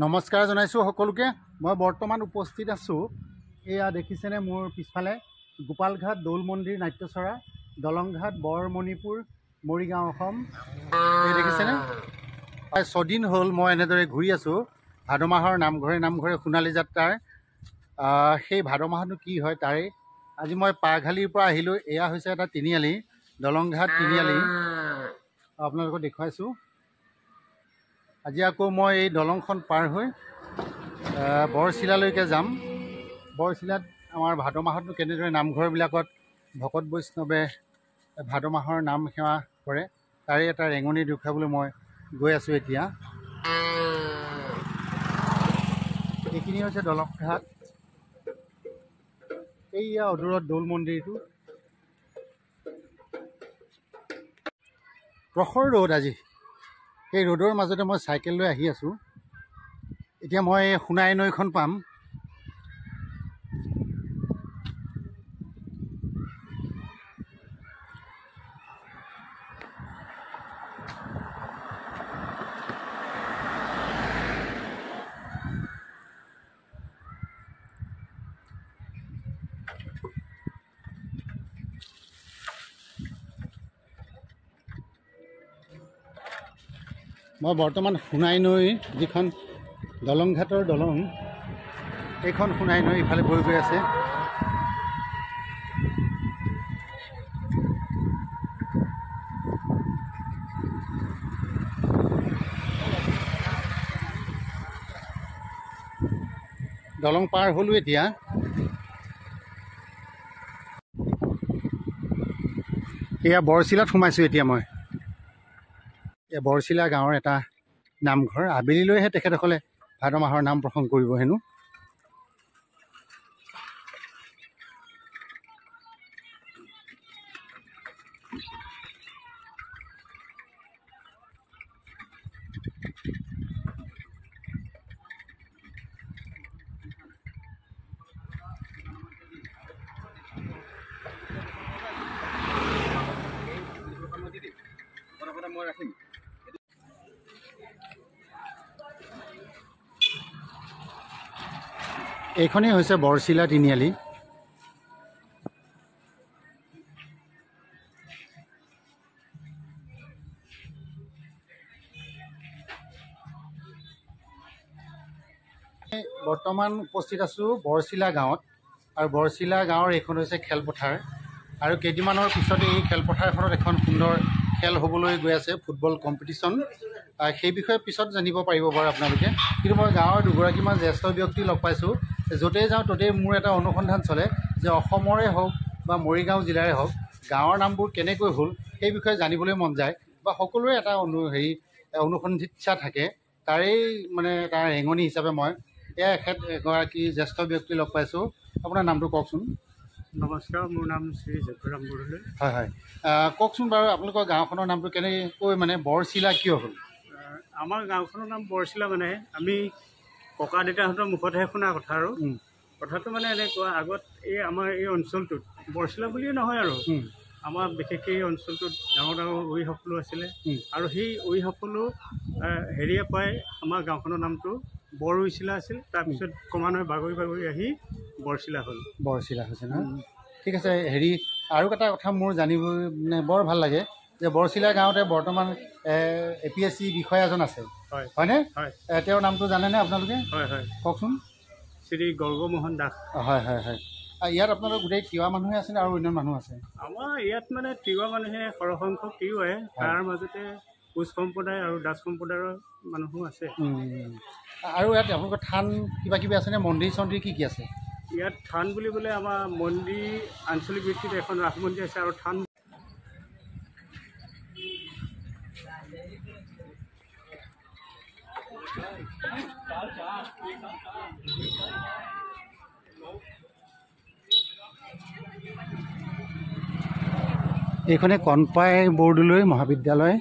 নমস্কাৰ জনাইছোঁ সকলোকে। মই বৰ্তমান উপস্থিত আছোঁ, এয়া দেখিছেনে মোৰ পিছফালে গোপালঘাট দৌল মন্দিৰ নাট্যচৰা দলংঘাট বৰমণিপুৰ মৰিগাঁও অসম। এই দেখিছেনে প্ৰায় 6 দিন হ'ল মই এনেদৰে ঘূৰি আছোঁ ভাদ মাহৰ নামঘৰে সোণালী যাত্ৰাৰ। সেই ভাদ মাহটো কি হয় তাৰে আজি মই পাঘালিৰ পৰা আহিলোঁ। এয়া হৈছে এটা তিনিআলি, দলংঘাট তিনিআলি, আপোনালোকক দেখুৱাইছোঁ। আজি আকৌ মই এই দলংখন পাৰ হৈ বৰচিলালৈকে যাম। বৰচিলাত আমাৰ ভাদ মাহতনো কেনেদৰে নামঘৰবিলাকত ভকত বৈষ্ণৱে ভাদ মাহৰ নাম সেৱা কৰে তাৰে এটা ৰেঙনি দেখুৱাবলৈ মই গৈ আছোঁ এতিয়া। এইখিনি হৈছে দলংঘাট, এইয়া অদূৰত দৌল মন্দিৰটো। প্ৰখৰ ৰ'দ আজি, এই ৰ'দৰ মাজতে মই চাইকেল লৈ আহি আছোঁ। এতিয়া মই সোণাই নৈখন পাম। মই বৰ্তমান সোণাই নৈ, যিখন দলংঘাটৰ দলং, এইখন সোণাই নৈ ইফালে বৈ গৈ আছে। দলং পাৰ হ'লোঁ এতিয়া। এয়া বৰচিলাত সোমাইছোঁ এতিয়া মই। এই বৰচিলা গাঁৱৰ এটা নামঘৰ, আবেলিলৈহে তেখেতসকলে ভাদ মাহৰ নাম প্ৰসংগ কৰিব হেনো। এইখনেই হৈছে বৰচিলা তিনিআলি। বৰ্তমান উপস্থিত আছোঁ বৰচিলা গাঁৱত, আৰু বৰচিলা গাঁৱৰ এইখন হৈছে খেলপথাৰ। আৰু কেইদিনমানৰ পিছতে এই খেলপথাৰখনত এখন সুন্দৰ খেল হ'বলৈ গৈ আছে, ফুটবল কম্পিটিশ্যন। সেই বিষয়ে পিছত জানিব পাৰিব বাৰু আপোনালোকে। কিন্তু মই গাঁৱৰ দুগৰাকীমান জ্যেষ্ঠ ব্যক্তি লগ পাইছোঁ। য'তেই যাওঁ ত'তেই মোৰ এটা অনুসন্ধান চলে যে অসমৰে হওক বা মৰিগাঁও জিলাৰে হওক গাঁৱৰ নামবোৰ কেনেকৈ হ'ল সেই বিষয়ে জানিবলৈ মন যায়, বা সকলোৰে এটা অনুসন্ধিৎসা থাকে। তাৰেই মানে তাৰ ৰেঙনি হিচাপে মই এগৰাকী জ্যেষ্ঠ ব্যক্তি লগ পাইছোঁ। আপোনাৰ নামটো কওকচোন। নমস্কাৰ, মোৰ নাম শ্ৰী যজ্ঞৰাম বৰদলৈ। হয় হয়, কওকচোন বাৰু আপোনালোকৰ গাঁওখনৰ নামটো কেনেকৈ মানে বৰচিলা কিয় হ'ল? আমাৰ গাঁওখনৰ নাম বৰচিলা মানে আমি ককা দেউতাহঁতৰ মুখতহে শুনা কথা। আৰু কথাটো মানে এনেকুৱা, আগত আমাৰ এই অঞ্চলটোত বৰচিলা বুলিয়ে নহয় আৰু আমাৰ বিশেষকৈ এই অঞ্চলটোত ডাঙৰ ডাঙৰ উৰিসকলো আছিলে। আৰু সেই উৰিসকলো হেৰিয়ে পাই আমাৰ গাঁওখনৰ নামটো বৰচিলা আছিল। তাৰপিছত ক্ৰমান্বয়ে বাগৰি বাগৰি আহি বৰচিলা হ'ল। বৰচিলা হৈছে ন? ঠিক আছে। আৰু এটা কথা মোৰ জানিব মানে বৰ ভাল লাগে যে বৰচিলা গাঁৱতে বৰ্তমান APSC বিষয়া এজন আছে, হয়নে? তেওঁৰ নামটো জানেনে আপোনালোকে? হয় হয়, কওকচোন। শ্ৰী গৰ্গমোহন দাস। হয় হয় হয়। ইয়াত আপোনালোকৰ গোটেই তিৱা মানুহে আছেনে আৰু অন্য মানুহ আছে? আমাৰ ইয়াত মানে তিৱা মানুহে সৰহসংখ্যক তিৱাই, তাৰ মাজতে কোচ সম্প্ৰদায় আৰু দাস সম্প্ৰদায়ৰ মানুহো আছে। আৰু ইয়াত আপোনালোকৰ থান কিবা কিবি আছেনে? মন্দিৰ চন্দিৰ কি কি আছে ইয়াত? থান বুলিবলৈ আমাৰ মন্দিৰ আঞ্চলিক ভিত্তিত এখন ৰাস মন্দিৰ আছে, আৰু থান এইখনে কণপাই বৰদলৈ মহাবিদ্যালয়।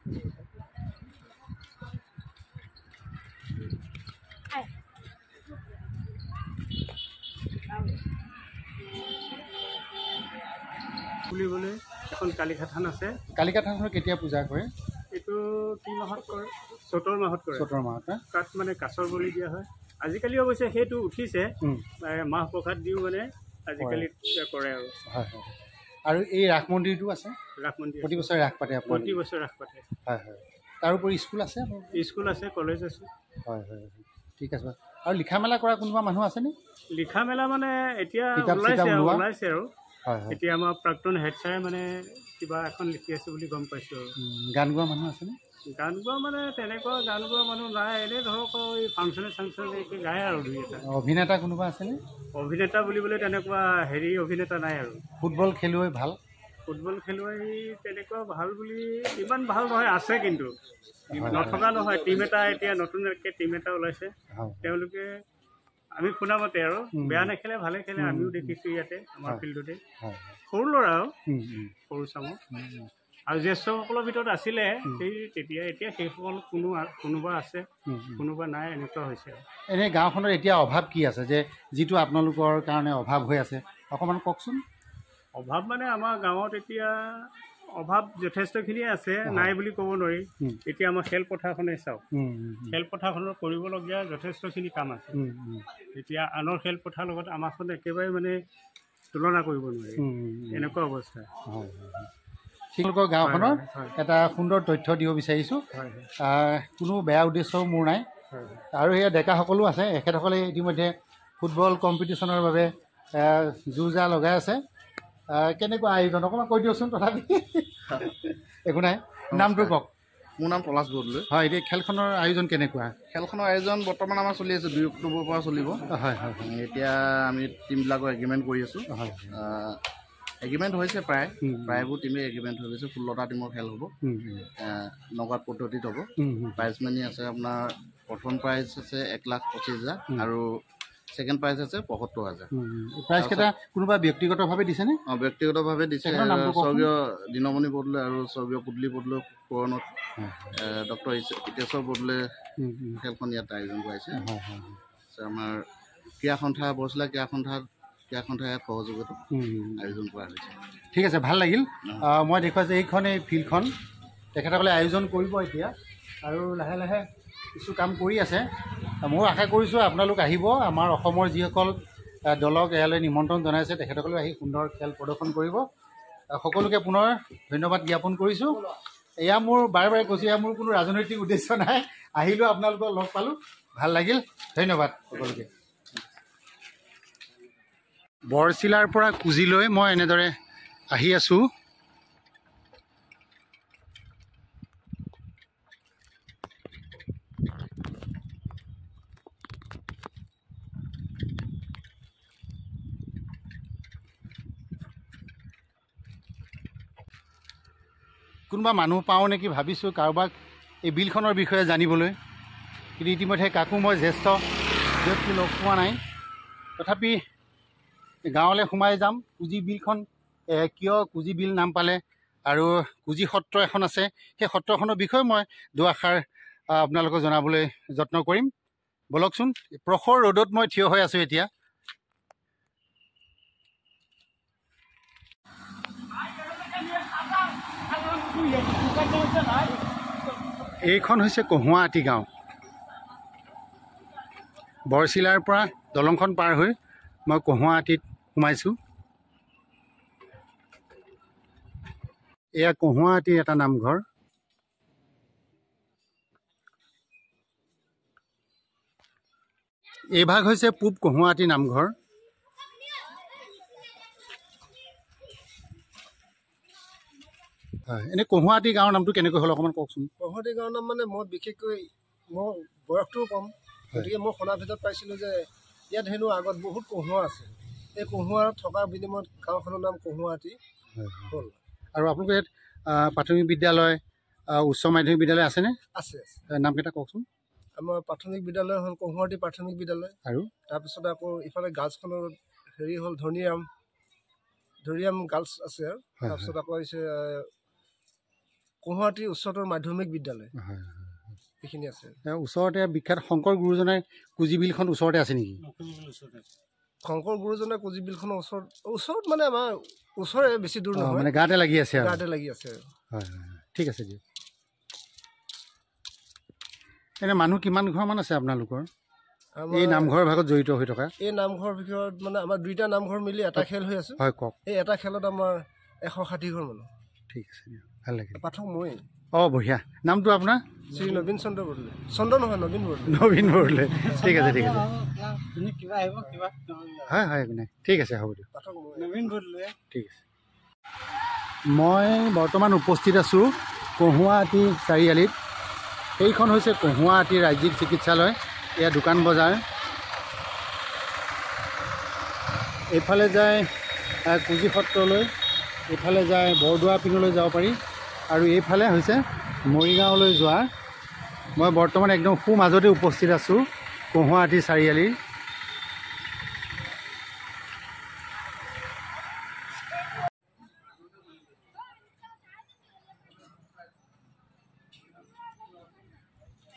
বুলিবলৈ এখন কালিকা থান আছে। কালিকা থানখনত কেতিয়া পূজা কৰে? এইটো কি মাহত কৰে? চ'তৰ মাহত কৰে। চ'তৰ মাহত তাত মানে কাছৰ বলি দিয়া হয়। আজিকালি অৱশ্যে সেইটো উঠিছে, মাহ প্ৰসাদ দিও মানে আজিকালি কৰে আৰু। হয় হয়। আৰু এই ৰাস মন্দিৰটো আছে? ৰাস মন্দিৰ প্ৰতি বছৰে ৰাস পাতে? প্ৰতি বছৰে ৰাস পাতে। হয় হয়। তাৰোপৰি স্কুল আছে? স্কুল আছে, কলেজ আছে। হয় হয়। ঠিক আছে। আৰু লিখা মেলা কৰা কোনোবা মানুহ আছেনে? লিখা মেলা মানে এতিয়া ওলাইছে আৰু। হয় হয়। এতিয়া আমাৰ প্ৰাক্তন হেড ছাৰে মানে কিবা এখন লিখি আছে বুলি গম পাইছোঁ আৰু। গান গোৱা মানুহ আছেনে? গান গোৱা মানে তেনেকুৱা গান গোৱা মানুহ নাই। এনেই ধৰক এই ফাংচনে চাংচনে গায় আৰু দুই এটা। অভিনেতা কোনোবা আছেনে? অভিনেতা বুলিবলৈ তেনেকুৱা অভিনেতা নাই আৰু। ফুটবল খেলুৱৈ ভাল? ফুটবল খেলুৱৈ তেনেকুৱা ভাল বুলি ইমান ভাল নহয়, আছে কিন্তু নথকা নহয়। টিম এটা এতিয়া নতুনকৈ টিম এটা ওলাইছে, তেওঁলোকে আমি শুনা মতে আৰু বেয়া নেখেলে, ভালে খেলে। আমিও দেখিছোঁ ইয়াতে আমাৰ ফিল্ডতে। সৰু ল'ৰা আৰু সৰু চামৰ। আৰু জ্যেষ্ঠসকলৰ ভিতৰত আছিলে তেতিয়া, এতিয়া সেইসকল কোনোবা আছে, কোনোবা নাই, এনেকুৱা হৈছে আৰু। এনেই গাঁওখনত এতিয়া অভাৱ কি আছে যে যিটো আপোনালোকৰ কাৰণে অভাৱ হৈ আছে, অকণমান কওকচোন। অভাৱ মানে আমাৰ গাঁৱত এতিয়া অভাৱ যথেষ্টখিনিয়ে আছে, নাই বুলি ক'ব নোৱাৰি। এতিয়া আমাৰ খেলপথাৰখনে চাওক, খেলপথাৰখনৰ কৰিবলগীয়া যথেষ্টখিনি কাম আছে। এতিয়া আনৰ খেলপথাৰৰ লগত আমাৰখন একেবাৰে মানে তুলনা কৰিব নোৱাৰি, এনেকুৱা অৱস্থা। তেওঁলোকৰ গাঁওখনৰ এটা সুন্দৰ তথ্য দিব বিচাৰিছোঁ। কোনো বেয়া উদ্দেশ্যও মোৰ নাই। আৰু সেয়া ডেকাসকলো আছে, এখেতসকলে ইতিমধ্যে ফুটবল কম্পিটিশ্যনৰ বাবে যো জা লগাই আছে। কেনেকুৱা আয়োজন অকণমান কৈ দিয়কচোন। তথাপি একো নাই, নামটো কওক। মোৰ নাম পলাশ বৰদলৈ। হয়, এতিয়া খেলখনৰ আয়োজন কেনেকুৱা? খেলখনৰ আয়োজন বৰ্তমান আমাৰ চলি আছে, 2 অক্টোবৰৰ পৰা চলিব। হয় হয়। এতিয়া আমি টিমবিলাকৰ এগ্ৰিমেণ্ট কৰি আছোঁ। এগ্ৰিমেণ্ট হৈছে প্ৰায়বোৰ টিমে এগ্ৰিমেণ্ট হৈ গৈছে। 16টা টিমৰ খেল হ'ব, নগদ পদ্ধতিত হ'ব। প্ৰাইজ মানি আছে আপোনাৰ, প্ৰথম প্ৰাইজ আছে 1,25,000 আৰু ছেকেণ্ড প্ৰাইজ আছে 75,000। প্ৰাইজকেইটা কোনোবা ব্যক্তিগতভাৱে দিছেনে? ব্যক্তিগতভাৱে দিছে। স্বৰ্গীয় দিনমণি বৰদলৈ আৰু স্বৰ্গীয় পুতলি বৰদলৈ সোঁৱৰণত ডক্টৰ ইতেশ্বৰ বৰদলৈ খেলখন ইয়াত আয়োজন কৰাইছে। আমাৰ ক্ৰীড়া সন্থা, বৰচিলা ক্ৰীড়া সন্থাই ইয়াত সহযোগিতা আয়োজন কৰা হৈছে। ঠিক আছে, ভাল লাগিল। মই দেখুৱাইছোঁ এইখন এই ফিল্ডখন তেখেতসকলে আয়োজন কৰিব এতিয়া, আৰু লাহে লাহে কিছু কাম কৰি আছে। ময়ো আশা কৰিছোঁ আপোনালোক আহিব। আমাৰ অসমৰ যিসকল দলক ইয়ালৈ নিমন্ত্ৰণ জনাইছে তেখেতসকলেও আহি সুন্দৰ খেল প্ৰদৰ্শন কৰিব। সকলোকে পুনৰ ধন্যবাদ জ্ঞাপন কৰিছোঁ। এয়া মোৰ বাৰে বাৰে কৈছোঁ, এয়া মোৰ কোনো ৰাজনৈতিক উদ্দেশ্য নাই। আহিলোঁ, আপোনালোকক লগ পালোঁ, ভাল লাগিল। ধন্যবাদ সকলোকে। বৰচিলাৰ পৰা কুজিলৈ মই এনেদৰে আহি আছোঁ। কোনোবা মানুহ পাওঁ নেকি ভাবিছোঁ, কাৰোবাক এই বিলখনৰ বিষয়ে জানিবলৈ, কিন্তু ইতিমধ্যে কাকো মই জ্যেষ্ঠ ব্যক্তি লগ পোৱা নাই। তথাপি গাঁৱলৈ সোমাই যাম। কুজি বিলখন কিয় কুজি বিল নাম পালে, আৰু কুজি সত্ৰ এখন আছে, সেই সত্ৰখনৰ বিষয়ে মই দুআষাৰ আপোনালোকক জনাবলৈ যত্ন কৰিম। বলকচোন। প্ৰখৰ ৰ'দত মই থিয় হৈ আছোঁ এতিয়া। এইখন হৈছে কহুৱাহাটী গাঁও। বৰচিলাৰ পৰা দলংখন পাৰ হৈ মই কহুৱাহাটীত সোমাইছোঁ। এয়া কহুৱাহাটীৰ এটা নামঘৰ। এইভাগ হৈছে পূব কহুৱাহাটী নামঘৰ। হয়, এনেই কহুৱাহাটী গাঁৱৰ নামটো কেনেকৈ হ'ল অকণমান কওকচোন। কহুৱাহাটী গাঁৱৰ নাম মানে মই বিশেষকৈ মোৰ বয়সটোও কম, গতিকে মই শুনাৰ ভিতৰত পাইছিলোঁ যে ইয়াত হেনো আগত বহুত কহুৱা আছে। এই কহুৱা থকাৰ বিনিময়ত গাঁওখনৰ নাম কহুৱাহাটী হ'ল। আৰু আপোনালোকৰ ইয়াত প্ৰাথমিক বিদ্যালয়, উচ্চ মাধ্যমিক বিদ্যালয় আছেনে? আছে। নামকেইটা কওকচোন। আমাৰ প্ৰাথমিক বিদ্যালয় হ'ল কহুৱাহাটী প্ৰাথমিক বিদ্যালয়, আৰু তাৰপিছতে আকৌ ইফালে গাৰ্লছখনৰ হ'ল ধনীৰাম গাৰ্লছ আছে। আৰু তাৰপিছত আকৌ হৈছে কহুৱাটী উচ্চতৰ মাধ্যমিক বিদ্যালয় হয় এইখিনি আছে। ওচৰতে বিখ্যাত শংকৰ গুৰুজনাৰ কুজিবিলখন ওচৰতে আছে নেকি? শংকৰ গুৰুজনাৰ কুজিবিলখনৰ ওচৰত মানে আমাৰ ওচৰে বেছি দূৰ নহয়, মানে গাতে লাগি আছে আৰু গাতে লাগি আছে। হয় ঠিক আছে দিয়ক। এনে মানুহ কিমান ঘৰমান আছে আপোনালোকৰ এই নামঘৰৰ ভাগত জড়িত হৈ থকা? এই নামঘৰৰ ভিতৰত মানে আমাৰ 2টা নামঘৰ মিলি এটা খেল হৈ আছে। হয় কওক। এই এটা খেলত আমাৰ 160 ঘৰ মানুহ। ঠিক আছে দিয়ক, ভাল লাগিল। পাঠক মই। বঢ়িয়া। নামটো আপোনাৰ? শ্ৰী নবীন চন্দ্ৰ বৰদলৈ। চন্দ্ৰ নহয়, নবীন বৰদলৈ। নবীন বৰদলৈ। ঠিক আছে ঠিক আছে। হয় একো নাই, ঠিক আছে হ'ব দিয়ক। পাঠক মই। নবীন বৰদলৈ। ঠিক আছে। মই বৰ্তমান উপস্থিত আছোঁ কহুৱাটী চাৰিআলিত। এইখন হৈছে কহুৱাটী ৰাজ্যিক চিকিৎসালয়। এয়া দোকান বজাৰ। এইফালে যায় কুজি সত্ৰলৈ, এইফালে যায় বৰদোৱা পিনলৈ যাব পাৰি, আৰু এইফালে হৈছে মৰিগাঁৱলৈ যোৱা। মই বৰ্তমান একদম মাজতে উপস্থিত আছোঁ কহুৱাটী চাৰিআলিৰ।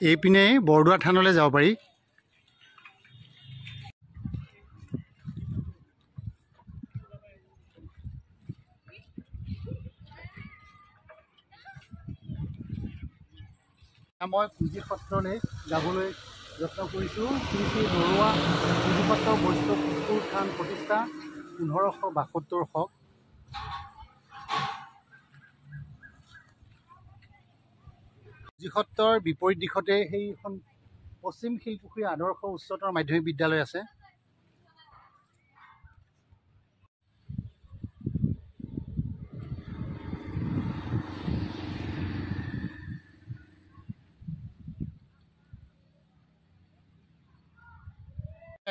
এইপিনে বৰদোৱা থানলৈ যাব পাৰি। মই কুজি সত্ৰলৈ যাবলৈ যত্ন কৰিছোঁ। শ্ৰী শ্ৰী বৰুৱা কুজি সত্ৰ বৈষ্ণৱ থান প্ৰতিষ্ঠা 1572 শক। কুজি সত্ৰৰ বিপৰীত দিশতে সেইখন পশ্চিম শিলপুখুৰী আদৰ্শ উচ্চতৰ মাধ্যমিক বিদ্যালয় আছে।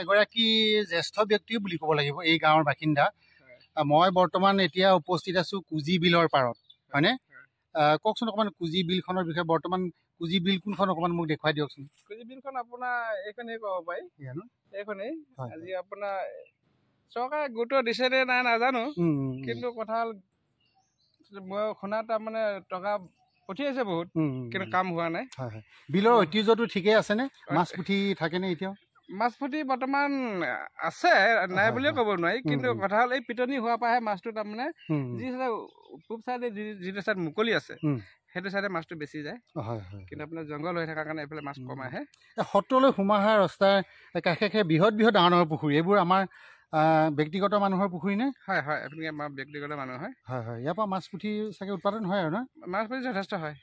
এগৰাকী জ্যেষ্ঠ ব্যক্তিও বুলি ক'ব লাগিব এই গাঁৱৰ বাসিন্দা। মই বৰ্তমান এতিয়া উপস্থিত আছোঁ কুজি বিলৰ পাৰত, হয়নে? কওকচোন অকণমান কুজি বিলখনৰ বিষয়ে। বৰ্তমান কুজি বিল কোনখন অকণমান মোক দেখুৱাই দিয়কচোন। কুজি বিলখন আপোনাৰ এইখনেই ক'ব পাৰি, এইখনেই। আজি আপোনাৰ চৰকাৰে গুৰুত্ব দিছে নে নাই নাজানো, কিন্তু কথা হ'ল মই শুনা তাৰমানে টকা পঠিয়াইছে বহুত, কিন্তু কাম হোৱা নাই। বিলৰ ঐতিহ্যটো ঠিকেই আছেনে? মাছ পুঠি থাকেনে এতিয়াও? মাছ পুঠি বৰ্তমান আছে, নাই বুলিয়ে ক'ব নোৱাৰি, কিন্তু কথা হ'ল এই পিটনি হোৱাৰ পৰাহে মাছটো তাৰমানে যি চাইডে পূব চাইডে যিটো চাইড মুকলি আছে সেইটো চাইডে মাছটো বেছি যায়। কিন্তু আপোনাৰ জংঘল হৈ থকাৰ কাৰণে এইফালে মাছ কম আহে। সত্ৰলৈ সোমাই অহা ৰাস্তাৰ কাষে কাষে বৃহৎ ডাঙৰ ডাঙৰ পুখুৰী, এইবোৰ আমাৰ ব্যক্তিগত মানুহৰ পুখুৰী নে? হয় আপুনি আমাৰ ব্যক্তিগত মানুহ হয়। ইয়াৰ পৰা মাছ পুঠি চাগে উৎপাদন হয় আৰু ন? মাছ পুঠি যথেষ্ট হয়।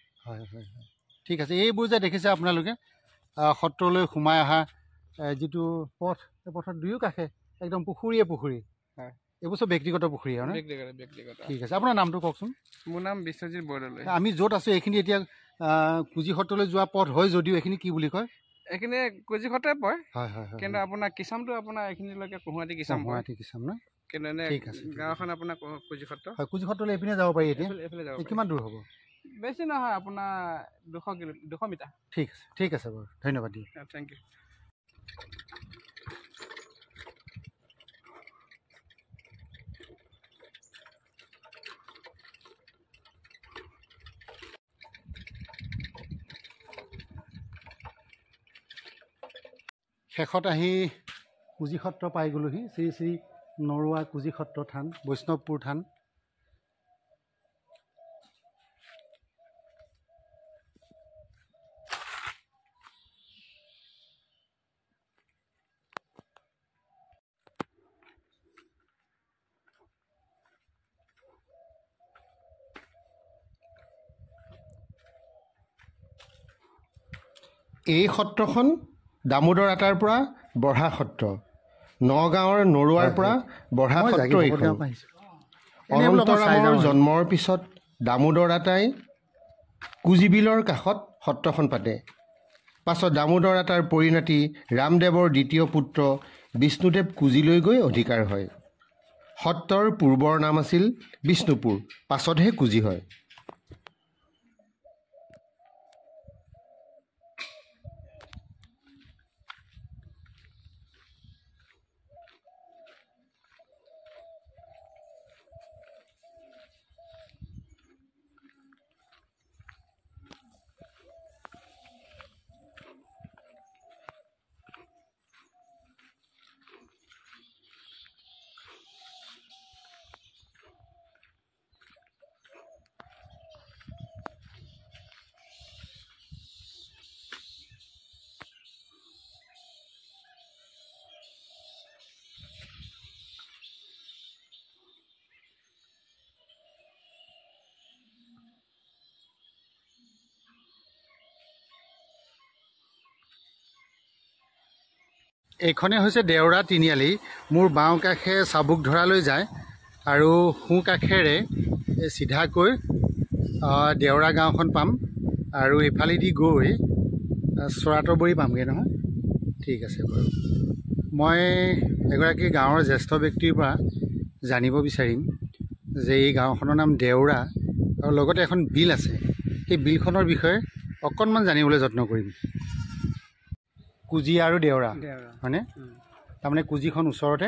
ঠিক আছে। এইবোৰ যে দেখিছে আপোনালোকে সত্ৰলৈ সোমাই অহা যিটো পথ, সেই পথৰ দুয়ো কাষে একদম পুখুৰীয়ে পুখুৰী। এইবোৰ চব ব্যক্তিগত পুখুৰী আৰু ব্যক্তিগত। ঠিক আছে। আপোনাৰ নামটো কওকচোন। মোৰ নাম বিশ্বজিৎ বৰদলৈ। আমি য'ত আছোঁ এইখিনি এতিয়া কুজি সত্ৰলৈ যোৱা পথ হয় যদিও এইখিনি কি বুলি কয়? এইখিনি কুজি সত্ৰই পৰে। কিন্তু আপোনাৰ কিচামটো আপোনাৰ এইখিনিলৈকে কহুৱাটী কিচাম পৰে। ন? কিন্তু এনে গাঁওখন আপোনাৰ কুজি সত্ৰ। কুজি সত্ৰলৈ এইপিনে যাব পাৰি এতিয়া? কিমান দূৰ হ'ব? বেছি নহয়, আপোনাৰ 200 মিটাৰ। ঠিক আছে বাৰু, ধন্যবাদ দিয়ক। Thank you. শেষত আহি কুজি সত্ৰ পাই গ'লোহি। শ্ৰী শ্ৰী নৰুৱা কুজি সত্ৰ থান, বৈষ্ণৱপুৰ থান। এই সত্ৰখন দামোদৰ আটাৰ পৰা বঢ়া সত্ৰ, নগাঁৱৰ নৰুৱাৰ পৰা বঢ়া সত্ৰ। এইখন অনন্তৰামৰ জন্মৰ পিছত দামোদৰ আটাই কুজিবিলৰ কাষত সত্ৰখন পাতে। পাছত দামোদৰ আটাৰ পৰিণতি ৰামদেৱৰ দ্বিতীয় পুত্ৰ বিষ্ণুদেৱ কুজিলৈ গৈ অধিকাৰ হয়। সত্ৰৰ পূৰ্বৰ নাম আছিল বিষ্ণুপুৰ, পাছতহে কুজি হয়। এইখনে হৈছে দেওৰা তিনিআলি। মোৰ বাওঁ কাষে চাবুক ধৰালৈ যায় আৰু সোঁ কাষেৰে চিধাকৈ দেওৰা গাঁওখন পাম আৰু এইফালেদি গৈ চৰাতবৰী পামগৈ নহয়। ঠিক আছে বাৰু। মই এগৰাকী গাঁৱৰ জ্যেষ্ঠ ব্যক্তিৰ পৰা জানিব বিচাৰিম যে এই গাঁওখনৰ নাম দেওৰা আৰু লগতে এখন বিল আছে, সেই বিলখনৰ বিষয়ে অকণমান জানিবলৈ যত্ন কৰিম। কুজি আৰু দেওৰা হয়নে? তাৰমানে কুজিখন ওচৰতে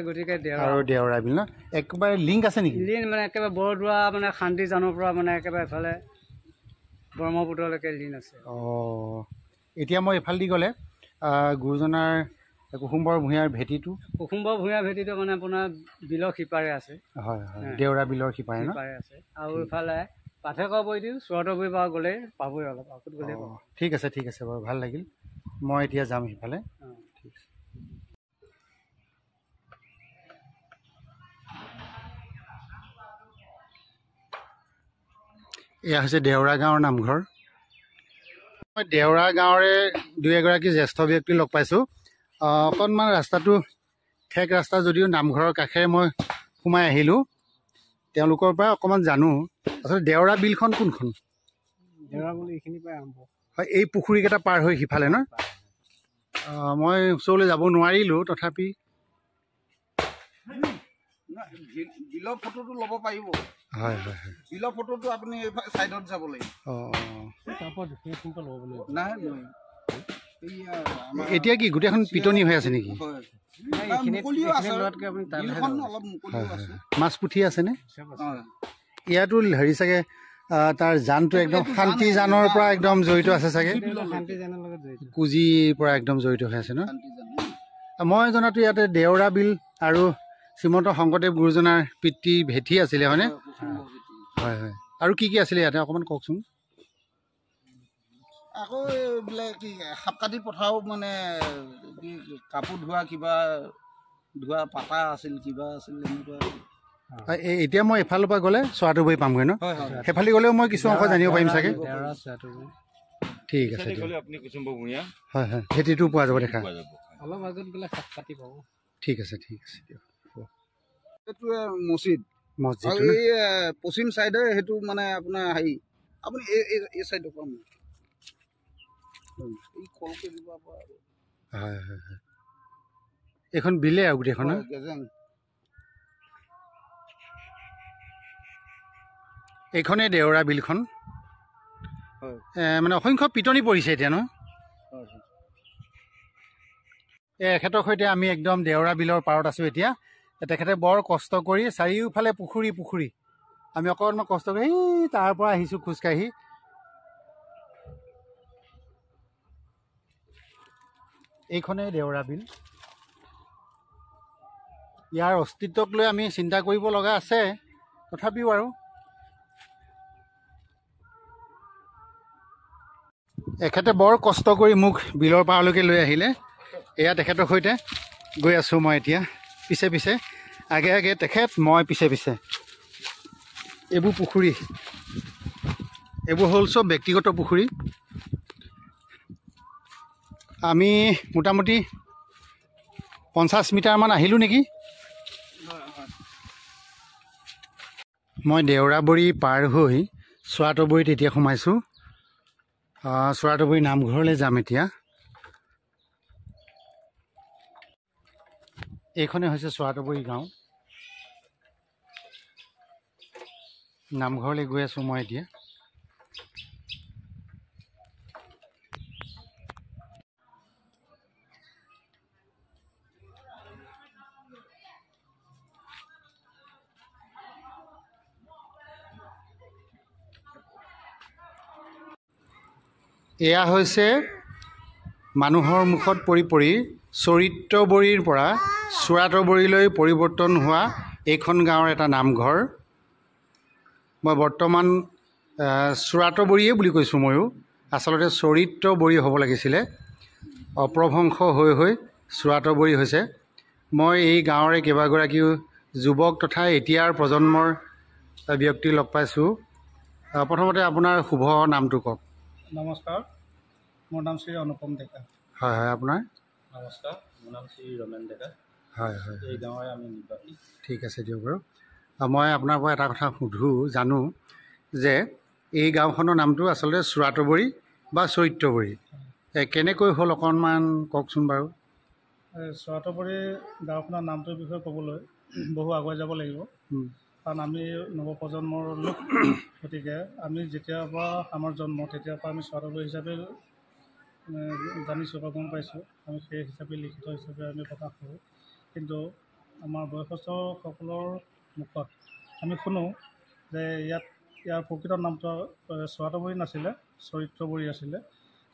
গতিকে আৰু দেওৰা বিল ন একেবাৰে লিংক আছে নেকি? লিংক মানে একেবাৰে বৰদোৱা মানে শান্তিজানৰ পৰা মানে একেবাৰে এফালে ব্ৰহ্মপুত্ৰলৈকে লিংক আছে। অঁ, এতিয়া মই এইফালেদি গ'লে গুৰুজনাৰ কুসুম্বৰ ভূঞাৰ ভেটিটো মানে আপোনাৰ বিলৰ সিপাৰে আছে। হয় হয়, দেওৰা বিলৰ সিপাৰে ন আছে। আৰু এইফালে পাঠেকবৰী দিওঁ চৰাতবৰী পৰা গ'লে পাবই, অলপ আগত গ'লে পাব। ঠিক আছে ঠিক আছে বাৰু, ভাল লাগিল। মই এতিয়া যাম সিফালে। ঠিক আছে। এয়া হৈছে দেওৰা গাঁৱৰ নামঘৰ। মই দেওৰা গাঁৱৰে দুই এগৰাকী জ্যেষ্ঠ ব্যক্তি লগ পাইছোঁ। অকণমান ৰাস্তাটো ঠেক ৰাস্তা যদিও নামঘৰৰ কাষেৰে মই সোমাই আহিলোঁ। তেওঁলোকৰ পৰা অকণমান জানো আচলতে দেওৰা বিলখন কোনখন? দেওৰা বুলি এইখিনিৰ পৰাই আৰম্ভ হয়, এই পুখুৰীকেইটা পাৰ হৈ সিফালে ন? মই ওচৰলৈ যাব নোৱাৰিলোঁ, তথাপি বিলৰ ফটোটো ল'ব পাৰিব। হয় হয় হয়, বিলৰ ফটোটো আপুনি চাইডত যাব লাগিব। এতিয়া কি গোটেইখন পিটনি হৈ আছে নেকি? মাছ পুঠি আছেনে? ইয়াতো হেৰি চাগে তাৰ জানটো একদম শান্তি জানৰ পৰা একদম জড়িত আছে চাগে, কুজিৰ পৰা একদম জড়িত হৈ আছে ন? মই জনাতো ইয়াতে দেওৰা বিল আৰু শ্ৰীমন্ত শংকৰদেৱ গুৰুজনাৰ পিতৃ ভেটি আছিলে হয়নে? হয় হয়, আৰু কি কি আছিলে ইয়াতে অকণমান কওকচোন। আকৌ এইবিলাক কি সাপ কাটি পথাও মানে কি কাপোৰ ধোৱা কিবা ধোৱা পাতা আছিল, কিবা আছিল এনেকুৱা। এতিয়া মই এফালৰ পৰা গ'লে চৰাতবৰী পামগৈ ন? সেইফালে গ'লেও মই কিছু অংশ জানিব পাৰিম চাগে। ঠিক আছে, হয় হয়, ভেটিটো পোৱা যাব, দেখা অলপ আগত গ'লে সাপ কাটি পাব। ঠিক আছে ঠিক আছে দিয়ক। এইটোৱে মছজিদ। আৰু এই পশ্চিম চাইডে সেইটো মানে আপোনাৰ হেৰি আপুনি এই চাইডৰ পৰা হয় হয় হয়, এইখন বিলে আৰু গোটেইখন এইখনেই দেওৰা বিলখন। মানে অসংখ্য পিটনি পৰিছে এতিয়া ন? এখেতৰ সৈতে আমি একদম দেওৰা বিলৰ পাৰত আছোঁ এতিয়া। তেখেতে বৰ কষ্ট কৰি চাৰিওফালে পুখুৰী পুখুৰী, আমি অকণমান কষ্ট কৰি তাৰ পৰা আহিছোঁ খোজকাঢ়ি। এইখনেই দেওৰা বিল। ইয়াৰ অস্তিত্বক লৈ আমি চিন্তা কৰিব লগা আছে, তথাপিও আৰু এখেতে বৰ কষ্ট কৰি মোক বিলৰ পাৰলৈকে লৈ আহিলে। এয়া তেখেতৰ সৈতে গৈ আছোঁ মই এতিয়া, পিছে পিছে আগে আগে তেখেত, মই পিছে পিছে। এইবোৰ পুখুৰী, এইবোৰ হ'ল চব ব্যক্তিগত পুখুৰী। আমি মোটামুটি 50 মিটাৰমান আহিলোঁ নেকি। মই দেওৰাবৰী পাৰ হৈ চৰাতবৰীত এতিয়া সোমাইছোঁ। চৰাতবৰী নামঘৰলৈ যাম এতিয়া। এইখনে হৈছে চৰাতবৰী গাঁও। নামঘৰলৈ গৈ আছোঁ মই এতিয়া। এয়া হৈছে মানুহৰ মুখত পৰি পৰি চৰিত্ৰবৰীৰ পৰা চৰাতবৰীলৈ পৰিৱৰ্তন হোৱা এইখন গাঁৱৰ এটা নামঘৰ। মই বৰ্তমান চৰাতবৰীয়ে বুলি কৈছোঁ, ময়ো আচলতে চৰিত্ৰবৰী হ'ব লাগিছিলে। অপ্ৰভংশ হৈ হৈ চৰাতবৰী হৈছে। মই এই গাঁৱৰে কেইবাগৰাকীও যুৱক তথা এতিয়াৰ প্ৰজন্মৰ ব্যক্তি লগ পাইছোঁ। প্ৰথমতে আপোনাৰ শুভ নামটো কওক। নমস্কাৰ, মোৰ নাম শ্ৰী অনুপম ডেকা। হয় হয়, আপোনাৰ? নমস্কাৰ, মোৰ নাম শ্ৰী ৰমেন ডেকা। হয় হয়, এই গাঁৱৰে আমি নিবাসী। ঠিক আছে দিয়ক বাৰু। মই আপোনাৰ পৰা এটা কথা সুধোঁ, জানো যে এই গাঁওখনৰ নামটো আচলতে চুৰাতবৰী বা চৰিত্ৰবৰী, কেনেকৈ হ'ল অকণমান কওকচোন বাৰু। চৰাতবৰী গাঁওখনৰ নামটোৰ বিষয়ে ক'বলৈ বহু আগুৱাই যাব লাগিব, কাৰণ আমি নৱপ্ৰজন্মৰ লোক। গতিকে আমি যেতিয়াৰ পৰা আমাৰ জন্ম তেতিয়াৰ পৰা আমি চৰাতবৰী হিচাপে জানিছোঁ বা গম পাইছোঁ, আমি সেই হিচাপে লিখিত হিচাপে আমি প্ৰকাশ কৰোঁ। কিন্তু আমাৰ বয়সস্থসকলৰ মুখত আমি শুনো যে ইয়াৰ প্ৰকৃত নামটো চৰাতবৰী নাছিলে, চৰিত্ৰবৰী আছিলে।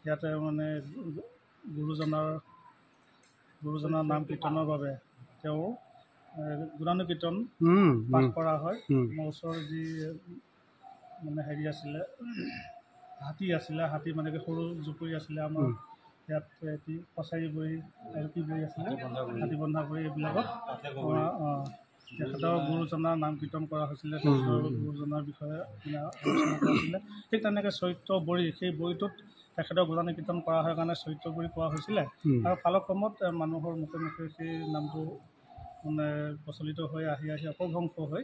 ইয়াতে মানে গুৰুজনাৰ নাম কীৰ্তনৰ বাবে তেওঁ গুণানুকীৰ্তন পাঠ কৰা হয়। আমাৰ ওচৰৰ যি মানে হেৰি আছিলে, হাতী আছিলে, হাতী মানে কি সৰু জুপুৰি আছিলে আমাৰ ইয়াত, এটি কছাৰী বৰী আৰু কি বৰী আছিলে, হাতী বন্ধা বৰী, এইবিলাকত তেখেতৰ গুৰুজনাৰ নাম কীৰ্তন কৰা হৈছিলে, তেখেতৰ গুৰুজনাৰ বিষয়ে মানে আলোচনা কৰা হৈছিলে। ঠিক তেনেকৈ চৰিত্ৰ বৰী, সেই বৰীটোত তেখেতৰ গুণানুকীৰ্তন কৰা হয় কাৰণে চৰিত্ৰ বৰী কোৱা হৈছিলে। আৰু কালক্ৰমত মানুহৰ মুখে মুখে সেই নামটো মানে প্ৰচলিত হৈ আহি অপভ্ৰংশ হৈ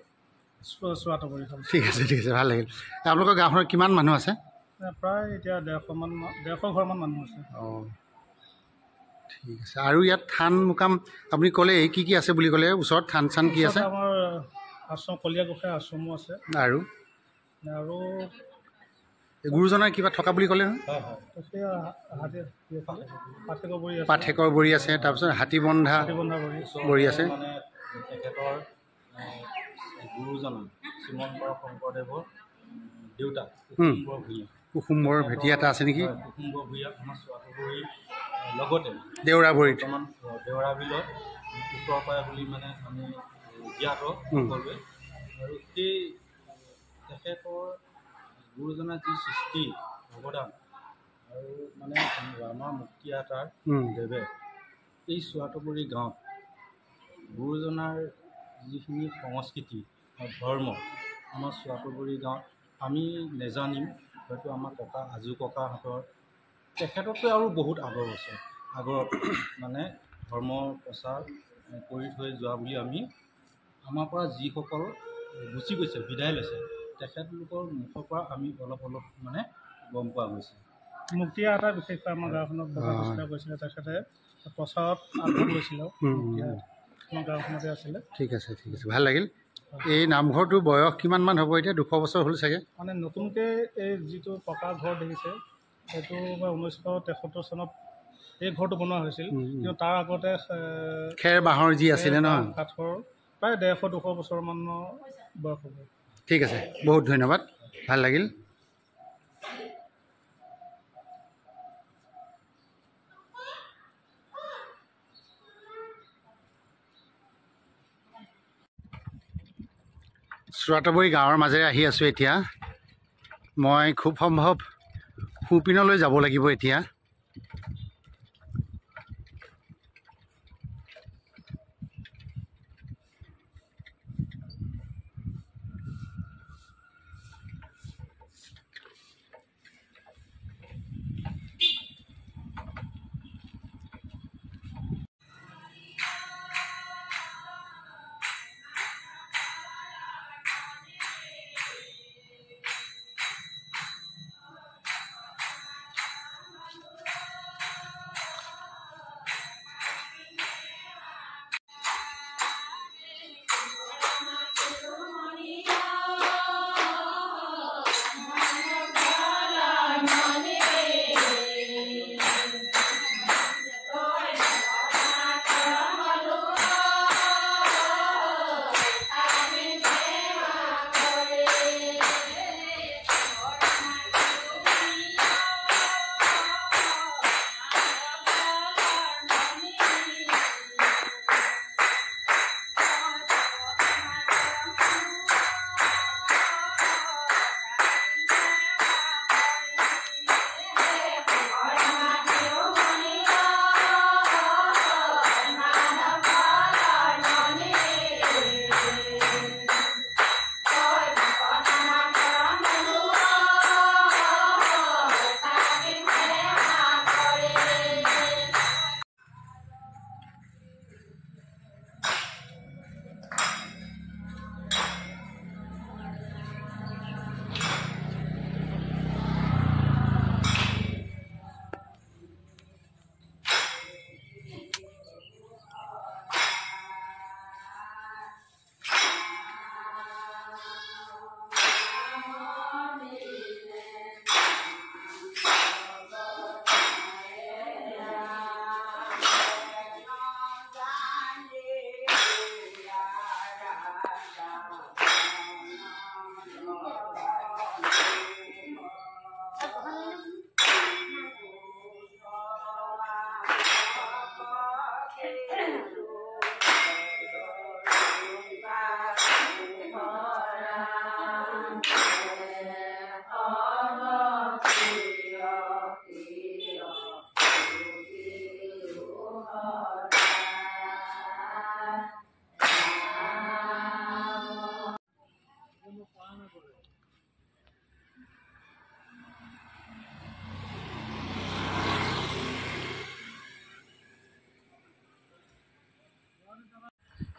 চুৰাতবৰী হ'ল। ঠিক আছে, ঠিক আছে, ভাল লাগিল। আপোনালোকৰ গাঁওখনত কিমান মানুহ আছে? প্ৰায় এতিয়া 150 ঘৰমান মানুহ আছে। অঁ, ঠিক আছে। আৰু ইয়াত থান মুকাম আপুনি ক'লে কি কি আছে বুলি ক'লে? ওচৰত থান চান কি আছে? আমাৰ আশ্ৰম, কলীয়া গোসাঁই আশ্ৰমো আছে। আৰু গুৰুজনাৰ কিবা থকা বুলি ক'লে নহয়? পাঠেকৰ বৰী আছে, তাৰপিছত হাতী বন্ধা বৰী আছে। মানে তেখেতৰ গুৰুজনা শ্ৰীমন্ত শংকৰদেৱৰ দেউতা কুসুম্বৰ ভেটিয়া এটা আছে নেকি? কুসুম্বৰ ভূঞা আমাৰ চুৰাতবৰীৰ লগতে দেউৰা বৰীত, বৰ্তমান দেউৰা বিলত উত্তৰ পায় বুলি মানে আমি জ্ঞাত সকলোৱে। আৰু সেই তেখেতৰ গুৰুজনাৰ যি সৃষ্টি অৱদান আৰু মানে আমাৰ মুক্তিয়াতাৰ দেৱে এই চুৰাতবৰী গাঁৱত গুৰুজনাৰ যিখিনি সংস্কৃতি আৰু ধৰ্ম আমাৰ চুৰাতবৰী গাঁৱত আমি নেজানিম। হয়তো আমাৰ আজু ককাহঁতৰ তেখেততকৈ আৰু বহুত আগৰত মানে ধৰ্ম প্ৰচাৰ কৰি থৈ যোৱা বুলি আমি আমাৰ পৰা যিসকল গুচি গৈছে, বিদায় লৈছে, তেখেতলোকৰ মুখৰ পৰা আমি অলপ মানে গম পোৱা গৈছে। মুক্তিয়া এটা বিশেষকৈ আমাৰ গাঁওখনত বহুত চেষ্টা কৰিছিলে, তেখেতে প্ৰচাৰত আগভাগ লৈছিলে, আমাৰ গাঁওখনতে আছিলে। ঠিক আছে, ঠিক আছে, ভাল লাগিল। এই নামঘৰটোৰ বয়স কিমানমান হ'ব এতিয়া? 200 বছৰ হ'ল চাগে? মানে নতুনকৈ এই যিটো পকা ঘৰ দেখিছে, সেইটো 1973 চনত এই ঘৰটো বনোৱা হৈছিল। কিন্তু তাৰ আগতে খেৰ বাঁহৰ যি আছিলে নহয়, কাঠৰ প্ৰায় 150-200 বছৰমানৰ বয়স হ'ব। ঠিক আছে, বহুত ধন্যবাদ, ভাল লাগিল। চুৰাতবৰী গাঁৱৰ মাজেৰে আহি আছোঁ এতিয়া। মই খুব সম্ভৱ সোঁপিনলৈ যাব লাগিব এতিয়া।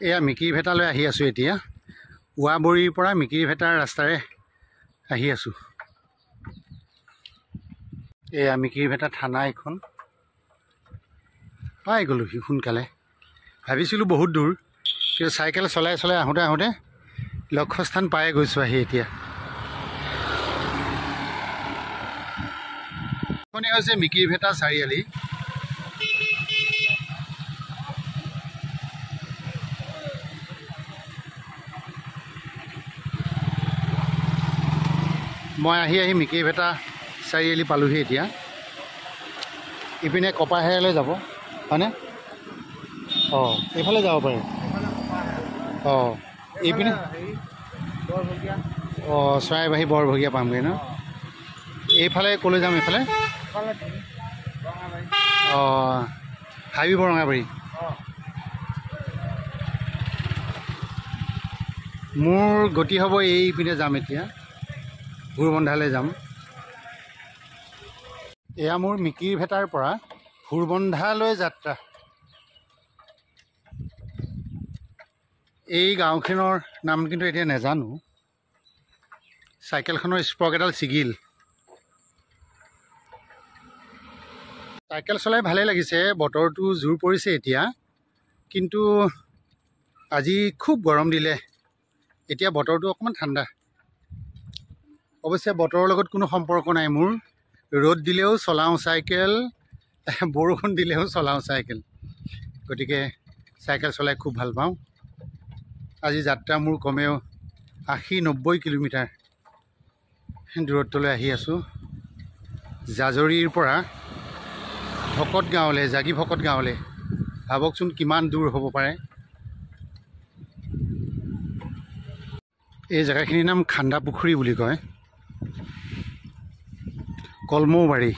এয়া মিকিৰভেটালৈ আহি আছোঁ এতিয়া। ৱাবৰীৰ পৰা মিকিৰভেটাৰ ৰাস্তাৰে আহি আছোঁ। এয়া মিকিৰভেটা থানা এখন পাই গ'লোহি সোনকালে। ভাবিছিলোঁ বহুত দূৰ, কিন্তু চাইকেল চলাই চলাই আহোঁতে আহোঁতে লক্ষ্যস্থান পাই গৈছোঁ আহি এতিয়া। এইখনেই হৈছে মিকিৰভেটা চাৰিআলি। মই আহি মিকিৰভেটা চাৰিআলি পালোহি এতিয়া। ইপিনে কপাহেৰলৈ যাব হয়নে? অঁ, এইফালে যাব পাৰে। অঁ, এইপিনে অঁ, চৰাইবাহী বৰভগীয়া পামগৈ ন? এইফালে ক'লৈ যাম? এইফালে অঁ, হাবি বৰঙাবাৰী। মোৰ গতি হ'ব এইপিনে যাম এতিয়া, ভোৰবন্ধালৈ যাম। এয়া মোৰ মিকিৰভেটাৰ পৰা ভোৰবন্ধালৈ যাত্ৰা। এই গাঁওখনৰ নাম কিন্তু এতিয়া নাজানো। চাইকেলখনৰ স্পক এডাল ছিগিল। চাইকেল চলাই ভালেই লাগিছে, বতৰটো জোৰ পৰিছে এতিয়া, কিন্তু আজি খুব গৰম দিলে। এতিয়া বতৰটো অকণমান ঠাণ্ডা। অৱশ্যে বতৰৰ লগত কোনো সম্পৰ্ক নাই মোৰ। ৰ'দ দিলেও চলাওঁ চাইকেল, বৰষুণ দিলেও চলাওঁ চাইকেল। গতিকে চাইকেল চলাই খুব ভাল পাওঁ। আজি যাত্ৰা মোৰ কমেও 80-90 কিলোমিটাৰ দূৰত্বলৈ আহি আছোঁ। জাজৰিৰ পৰা ভকত গাঁৱলৈ, জাগি ভকত গাঁৱলৈ। ভাবকচোন কিমান দূৰ হ'ব পাৰে। এই জেগাখিনিৰ নাম খান্দা পুখুৰী বুলি কয়, কলমৌবাৰী।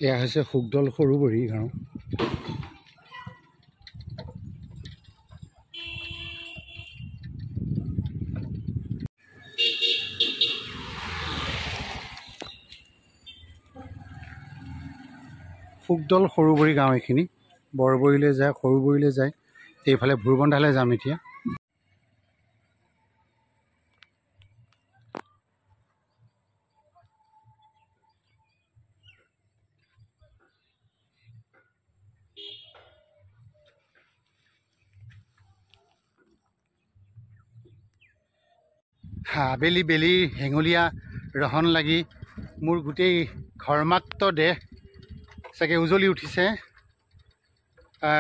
এয়া হৈছে সুগদল সৰুবৰী গাঁও। সুগদল সৰুবৰী গাঁও এইখিনি। বৰবৰীলৈ যায়, সৰুবৰীলৈ যায়। এইফালে ভোৰবন্ধালৈ যাম এতিয়া। আবেলি বেলি হেঙুলীয়া ৰহণ লাগি মোৰ গোটেই ঘৰ্মাক্ত দেহ চাগে উজলি উঠিছে।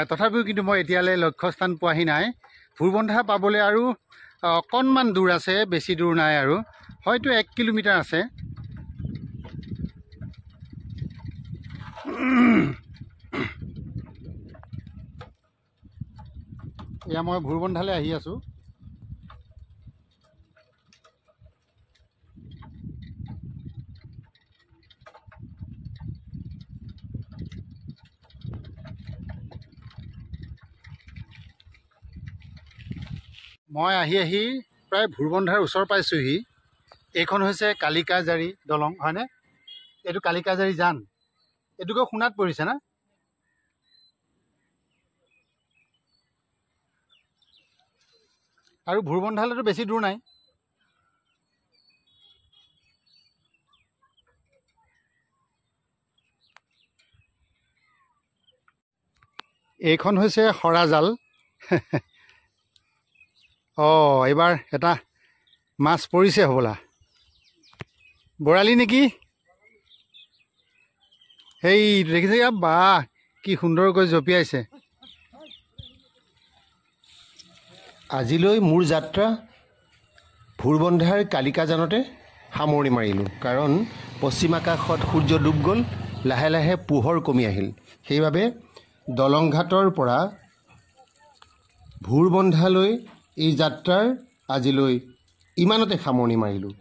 তথাপিও কিন্তু মই এতিয়ালৈ লক্ষ্যস্থান পোৱাহি নাই। ভোৰবন্ধা পাবলৈ আৰু অকণমান দূৰ আছে, বেছি দূৰ নাই আৰু, হয়তো 1 কিলোমিটাৰ আছে। এয়া মই ভোৰবন্ধালৈ আহি আছোঁ। মই আহি প্ৰায় ভোৰবন্ধাৰ ওচৰ পাইছোঁহি। এইখন হৈছে কালিকাজাৰী দলং হয়নে? এইটো কালিকাজাৰী জান, এইটোকে শুনাত পৰিছে না? আৰু ভোৰবন্ধালৈতো বেছি দূৰ নাই। এইখন হৈছে সৰাজাল। অঁ, এইবাৰ এটা মাছ পৰিছে হ'বলা, বৰালি নেকি? সেই দেখিছে বাহ, কি সুন্দৰকৈ জঁপিয়াইছে। আজিলৈ মোৰ যাত্ৰা ভোৰবন্ধাৰ কালিকাজানতে সামৰণি মাৰিলোঁ। কাৰণ পশ্চিম আকাশত সূৰ্য ডুব গ'ল, লাহে লাহে পোহৰ কমি আহিল। সেইবাবে দলংঘাটৰ পৰা ভোৰবন্ধালৈ এই যাত্ৰাৰ আজিলৈ ইমানতে সামৰণি মাৰিলোঁ।